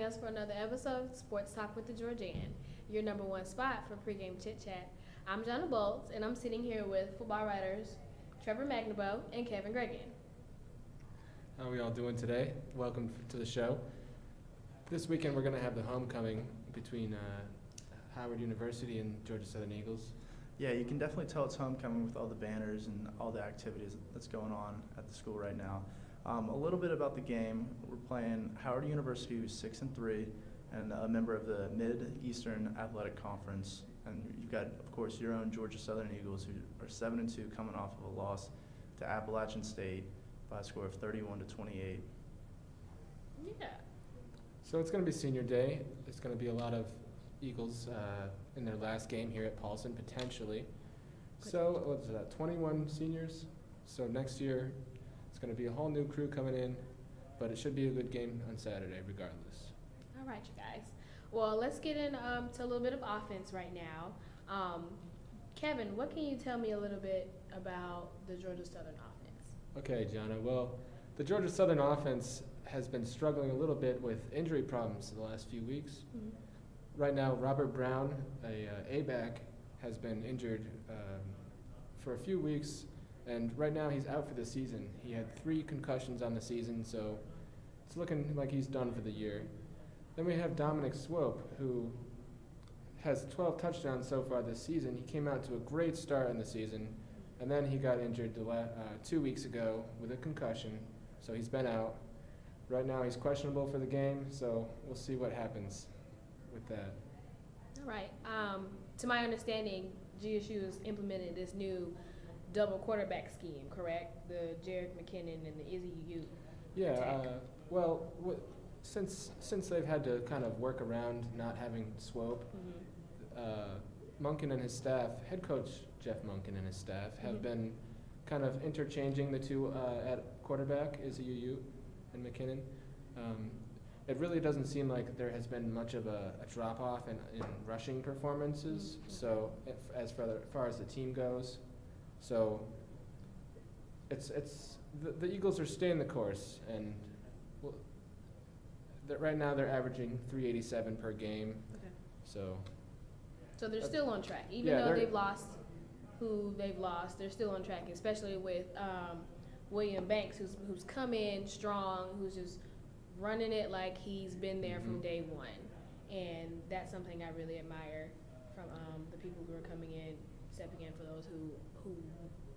us for another episode of Sports Talk with the Georgian, your number one spot for pregame chit chat. I'm Jonna Bolts, and I'm sitting here with football writers Trevor Magnabo and Kevin Gregan. How are we all doing today? Welcome to the show. This weekend we're going to have the homecoming between Howard University and Georgia Southern Eagles. Yeah, you can definitely tell it's homecoming with all the banners and all the activities that's going on at the school right now. A little bit about the game. We're playing Howard University, who's 6-3, and a member of the Mid-Eastern Athletic Conference. And you've got, of course, your own Georgia Southern Eagles, who are 7-2, coming off of a loss to Appalachian State by a score of 31-28. Yeah. So it's going to be senior day. There's going to be a lot of Eagles in their last game here at Paulson, potentially. So, what's that, 21 seniors? So next year, it's going to be a whole new crew coming in, but it should be a good game on Saturday regardless. All right, you guys. Well, let's get into a little bit of offense right now. Kevin, what can you tell me a little bit about the Georgia Southern offense? Okay, Jonna. Well, the Georgia Southern offense has been struggling a little bit with injury problems in the last few weeks. Mm-hmm. Right now, Robert Brown, A-back, has been injured for a few weeks, and right now he's out for the season. He had 3 concussions on the season, so it's looking like he's done for the year. Then we have Dominic Swope, who has 12 touchdowns so far this season. He came out to a great start in the season, and then he got injured 2 weeks ago with a concussion, so he's been out. Right now he's questionable for the game, so we'll see what happens with that. All right. To my understanding, GSU has implemented this new double quarterback scheme, correct? The Jarek McKinnon and the Izzy Ute. Yeah. Since they've had to kind of work around not having Swope, Munkin and his staff, head coach Jeff Munkin and his staff, have been kind of interchanging the two at quarterback, Izzy Ute and McKinnon. It really doesn't seem like there has been much of a drop-off in rushing performances, so as far as the team goes. So it's the Eagles are staying the course, and right now they're averaging 387 per game. Okay. So they're still on track, even though they've lost who they've lost. They're still on track, especially with William Banks, who's come in strong, who's just running it like he's been there from day one. And that's something I really admire from the people who are coming in, stepping in for those who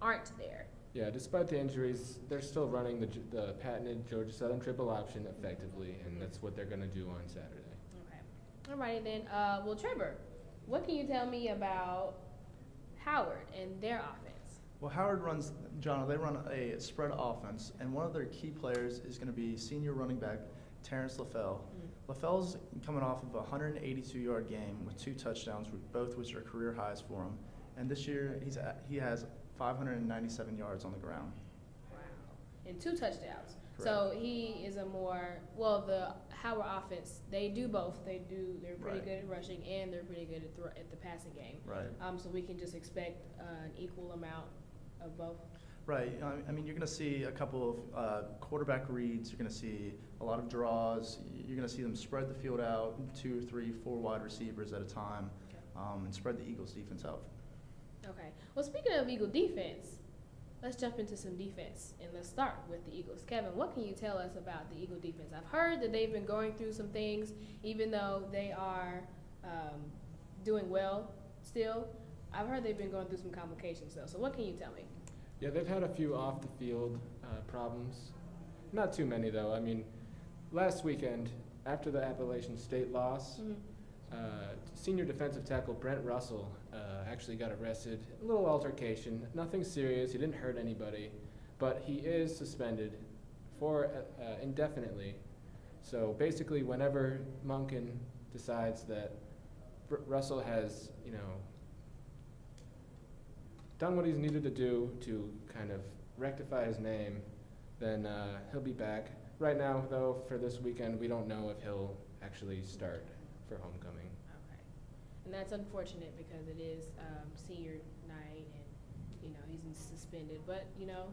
aren't there. Yeah, despite the injuries, they're still running the patented Georgia Southern triple option effectively, and that's what they're going to do on Saturday. Okay. All righty then. Well, Trevor, what can you tell me about Howard and their offense? Well, Howard runs, John, they run a spread offense, and one of their key players is going to be senior running back Terrence LaFell. LaFell's coming off of a 182-yard game with 2 touchdowns, both which are career highs for him. And this year, he has 597 yards on the ground. Wow. And 2 touchdowns. Correct. So he is the Howard offense, they do both. They're pretty good at rushing, and they're pretty good at the passing game. Right. So we can just expect an equal amount of both. Right. I mean, you're going to see a couple of quarterback reads. You're going to see a lot of draws. You're going to see them spread the field out, 2, 3, 4 wide receivers at a time, and spread the Eagles' defense out. Okay. Well, speaking of Eagle defense, let's jump into some defense, and let's start with the Eagles. Kevin, what can you tell us about the Eagle defense? I've heard that they've been going through some things, even though they are doing well still. I've heard they've been going through some complications, though. So what can you tell me? Yeah, they've had a few off-the-field problems. Not too many, though. I mean, last weekend, after the Appalachian State loss, senior defensive tackle Brent Russell actually got arrested. A little altercation, nothing serious. He didn't hurt anybody, but he is suspended for indefinitely. So basically, whenever Munkin decides that Russell has, done what he's needed to do to kind of rectify his name, then he'll be back. Right now, though, for this weekend, we don't know if he'll actually start for homecoming. Okay. And that's unfortunate because it is senior night and, he's suspended. But,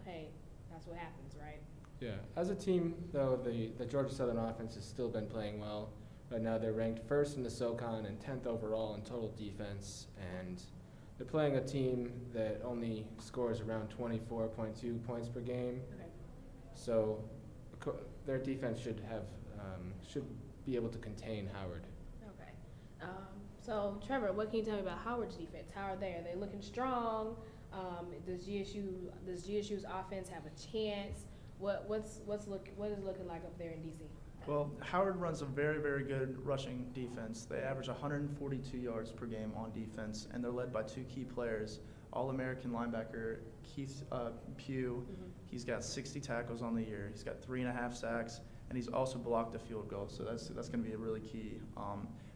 hey, that's what happens, right? Yeah. As a team, though, the Georgia Southern offense has still been playing well. Right now they're ranked first in the SoCon and 10th overall in total defense, and they're playing a team that only scores around 24.2 points per game. Okay. So their defense should be able to contain Howard. Okay. So Trevor, what can you tell me about Howard's defense? How are they? Are they looking strong? Does GSU's offense have a chance? What is looking like up there in DC? Well, Howard runs a very, very good rushing defense. They average 142 yards per game on defense, and they're led by two key players, All-American linebacker Keith Pugh. Mm-hmm. He's got 60 tackles on the year. He's got 3.5 sacks, and he's also blocked a field goal, so that's going to be a really key.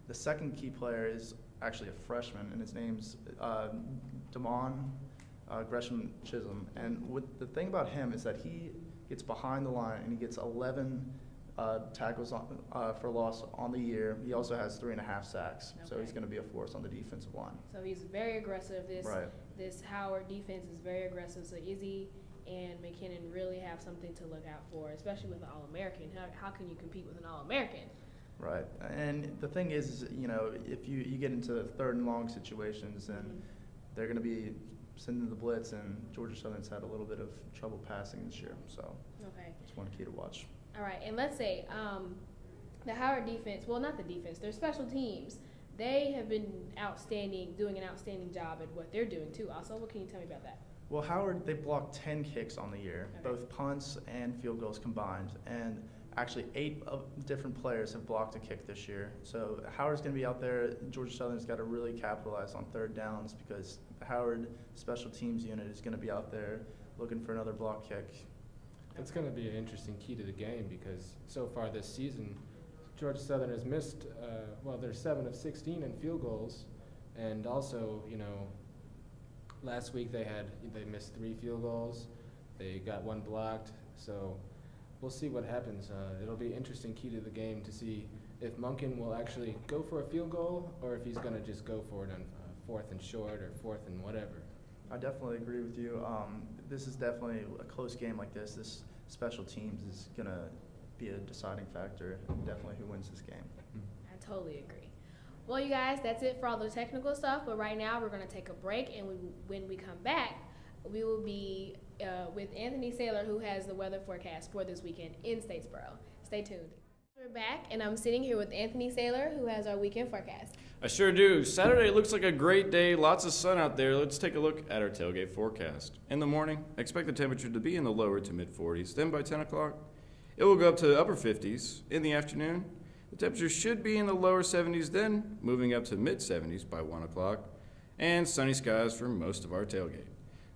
The second key player is actually a freshman, and his name's Damon Gresham Chisholm. And the thing about him is that he gets behind the line, and he gets 11 tackles for loss on the year. He also has 3.5 sacks, so he's going to be a force on the defensive line. So he's very aggressive. This Howard defense is very aggressive. So Izzy and McKinnon really have something to look out for, especially with an All-American. How can you compete with an All-American? Right, and the thing is, if you get into third and long situations, then they're going to be sending the blitz, and Georgia Southern's had a little bit of trouble passing this year, so that's one key to watch. All right, and let's say the Howard defense, well, not the defense, their special teams, they have been doing an outstanding job at what they're doing too. Also, what can you tell me about that? Well, Howard, they blocked 10 kicks on the year, both punts and field goals combined, and actually 8 different players have blocked a kick this year. So Howard's going to be out there. Georgia Southern's got to really capitalize on third downs because the Howard special teams unit is going to be out there looking for another block kick. It's going to be an interesting key to the game because so far this season, Georgia Southern has missed, they're 7 of 16 in field goals, and also, last week they missed 3 field goals. They got 1 blocked, so we'll see what happens. It'll be an interesting key to the game to see if Monken will actually go for a field goal or if he's going to just go for it on 4th and short or 4th and whatever. I definitely agree with you. This is definitely a close game like this. This special teams is going to be a deciding factor, definitely who wins this game. I totally agree. Well, you guys, that's it for all the technical stuff, but right now we're going to take a break, and when we come back, we will be with Anthony Saylor, who has the weather forecast for this weekend in Statesboro. Stay tuned. We're back, and I'm sitting here with Anthony Saylor, who has our weekend forecast. I sure do. Saturday looks like a great day. Lots of sun out there. Let's take a look at our tailgate forecast. In the morning, expect the temperature to be in the lower to mid-40s. Then by 10 o'clock, it will go up to upper 50s. In the afternoon, the temperature should be in the lower 70s, then moving up to mid-70s by 1 o'clock. And sunny skies for most of our tailgate.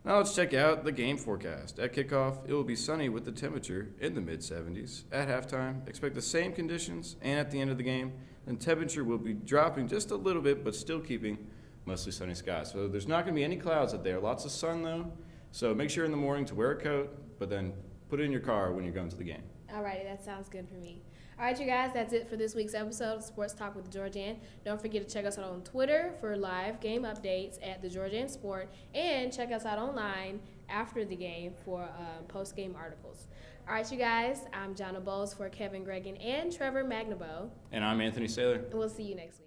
Now let's check out the game forecast. At kickoff, it will be sunny with the temperature in the mid-70s. At halftime, expect the same conditions, and at the end of the game, the temperature will be dropping just a little bit, but still keeping mostly sunny skies. So there's not going to be any clouds out there. Lots of sun, though. So make sure in the morning to wear a coat, but then put it in your car when you're going to the game. All righty, that sounds good for me. All right, you guys, that's it for this week's episode of Sports Talk with Georgian. Don't forget to check us out on Twitter for live game updates at the Georgian Sport, and check us out online after the game for post-game articles. All right, you guys, I'm Jonna Bowles for Kevin Gregan and Trevor Magnabo. And I'm Anthony Saylor. And we'll see you next week.